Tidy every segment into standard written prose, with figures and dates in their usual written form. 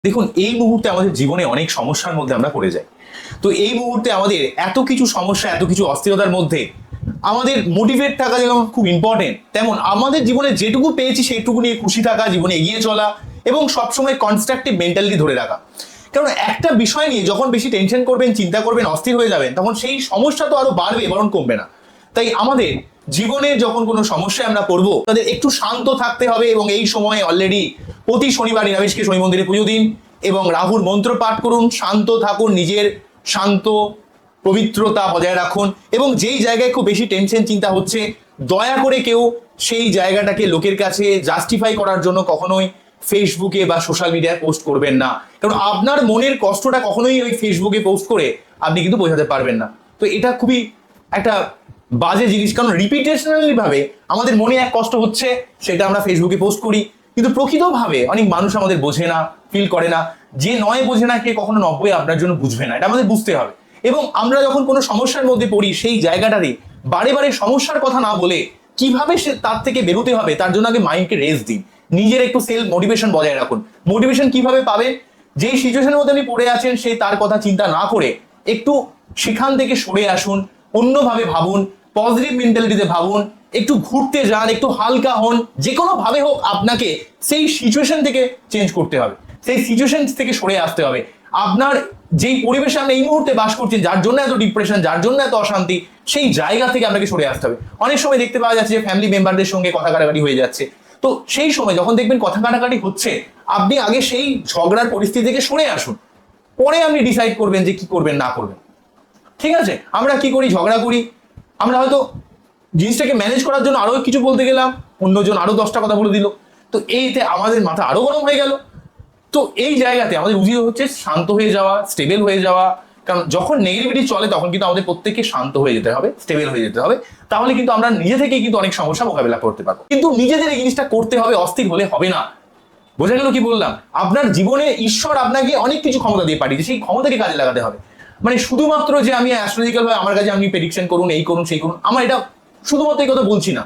দেখুন, এই মুহূর্তে আমাদের জীবনে অনেক সমস্যার মধ্যে আমরা পড়ে যাই। তো এই মুহূর্তে আমাদের এত কিছু সমস্যা, এত কিছু অস্থিরতার মধ্যে আমাদের মোটিভেট থাকা যেমন খুব ইম্পর্টেন্ট, তেমন আমাদের জীবনে যেটুকু পেয়েছি সেইটুকু নিয়ে খুশি থাকা, জীবনে এগিয়ে চলা এবং সবসময় কনস্ট্রাকটিভ মেন্টালিটি ধরে রাখা। কারণ একটা বিষয় নিয়ে যখন বেশি টেনশন করবেন, চিন্তা করবেন, অস্থির হয়ে যাবেন, তখন সেই সমস্যা তো আরো বাড়বে, বরং কমবে না। তাই আমাদের জীবনের যখন কোনো সমস্যায় আমরা পড়বো, তাদের একটু শান্ত থাকতে হবে। এবং এই সময়ে অলরেডি প্রতি শনিবার নিরামিষকে শনি মন্দিরে পুজো দিন এবং রাহুর মন্ত্র পাঠ করুন, শান্ত থাকুন, নিজের শান্ত পবিত্রতা বজায় রাখুন। এবং যেই জায়গায় খুব বেশি টেনশন চিন্তা হচ্ছে, দয়া করে কেউ সেই জায়গাটাকে লোকের কাছে জাস্টিফাই করার জন্য কখনোই ফেসবুকে বা সোশ্যাল মিডিয়ায় পোস্ট করবেন না। কারণ আপনার মনের কষ্টটা কখনোই ওই ফেসবুকে পোস্ট করে আপনি কিন্তু বোঝাতে পারবেন না। তো এটা খুবই একটা বাজে জিনিস, কারণ রিপিটেশনালি ভাবে আমাদের মনে এক কষ্ট হচ্ছে, সেটা আমরা ফেসবুকে পোস্ট করি, কিন্তু প্রকৃতভাবে অনেক মানুষ আমাদের বোঝে না, ফিল করে না। যে নয় বোঝে না, কে কখনো 90 আপনার জন্য বুঝবে না, এটা আমাদের বুঝতে হবে। এবং আমরা যখন কোনো সমস্যার মধ্যে পড়ি, সেই জায়গাটাতে বারে বারে সমস্যার কথা না বলে কিভাবে সে তার থেকে বেরোতে হবে, তার জন্য আগে মাইন্ডকে রেস্ট দিন, নিজের একটু সেলফ মোটিভেশন বজায় রাখুন। মোটিভেশন কিভাবে পাবেন? যেই সিচুয়েশনের মধ্যে আপনি পড়ে আছেন, সেই তার কথা চিন্তা না করে একটু সেখান থেকে সরে আসুন, অন্যভাবে ভাবুন, পজিটিভ মেন্টালিটিতে ভাবুন, একটু ঘুরতে যান, একটু হালকা হন। যে কোনো ভাবে হোক আপনাকে সেই সিচুয়েশন থেকে চেঞ্জ করতে হবে, সেই সিচুয়েশন থেকে সরে আসতে হবে। আপনার যেই পরিবেশে আপনি এই মুহূর্তে বাস করছেন, যার জন্য এত ডিপ্রেশন, যার জন্য এত অশান্তি, সেই জায়গা থেকে আপনাকে সরে আসতে হবে। অনেক সময় দেখতে পাওয়া যাচ্ছে যে ফ্যামিলি মেম্বারদের সঙ্গে কথা কাটাকাটি হয়ে যাচ্ছে। তো সেই সময় যখন দেখবেন কথা কাটাকাটি হচ্ছে, আপনি আগে সেই ঝগড়ার পরিস্থিতি থেকে সরে আসুন, পরে আপনি ডিসাইড করবেন যে কি করবেন না করবেন। ঠিক আছে? আমরা কি করি? ঝগড়া করি, আমরা হয়তো জিনিসটাকে ম্যানেজ করার জন্য আরো কিছু বলতে গেলাম, অন্যজন আরো 10টা কথা বলে দিল, তো এইতে আমাদের মাথা আরো গরম হয়ে গেল। তো এই জায়গাতে আমাদের উচিত হচ্ছে শান্ত হয়ে যাওয়া, স্টেবল হয়ে যাওয়া। কারণ যখন নেগেটিভিটি চলে, তখন কিন্তু আমাদের প্রত্যেককে শান্ত হয়ে যেতে হবে, স্টেবল হয়ে যেতে হবে। তাহলে কিন্তু আমরা নিজে থেকেই কিন্তু অনেক সমস্যা মোকাবেলা করতে পারবো। কিন্তু নিজেদের এই জিনিসটা করতে হবে, অস্থির হলে হবে না। বোঝা গেল কি বললাম? আপনার জীবনে ঈশ্বর আপনাকে অনেক কিছু ক্ষমতা দিয়ে পাঠিয়েছে, সেই ক্ষমতাকে কাজে লাগাতে হবে। মানে শুধুমাত্র যে আমি অ্যাস্ট্রোলজিক্যাল ভাবে আমার কাছে আপনি প্রেডিকশন করুন, এই করুন, সেই করুন, আমার এটা শুধুমাত্র এই কথা বলছি না,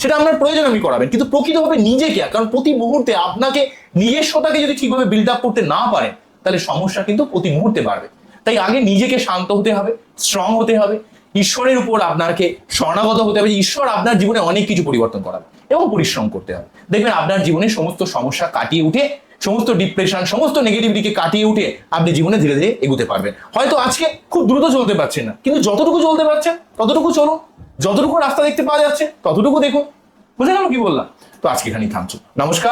সেটা আপনার প্রয়োজন আপনি করাবেন, কিন্তু প্রকৃতভাবে নিজেকে। কারণ প্রতি মুহূর্তে আপনাকে নিজস্বতাকে যদি ঠিকভাবে বিল্ড আপ করতে না পারেন, তাহলে সমস্যা কিন্তু প্রতি মুহূর্তে বাড়বে। তাই আগে নিজেকে শান্ত হতে হবে, স্ট্রং হতে হবে, ঈশ্বরের উপর আপনাকে শরণাগত হতে হবে। ঈশ্বর আপনার জীবনে অনেক কিছু পরিবর্তন করাবে এবং পরিশ্রম করতে হবে। দেখবেন আপনার জীবনে সমস্ত সমস্যা কাটিয়ে উঠে, সমস্ত ডিপ্রেশন, সমস্ত নেগেটিভিটিকে কাটিয়ে উঠে আপনি জীবনে ধীরে ধীরে এগোতে পারবেন। হয়তো আজকে খুব দ্রুত চলতে পারছেন না, কিন্তু যতটুকু চলতে পারছেন ততটুকু চলুন, যতটুকু রাস্তা দেখতে পাওয়া যাচ্ছে ততটুকু দেখুন। বুঝে গেল কি বললাম? তো আজকে এখানেই থামছি। নমস্কার।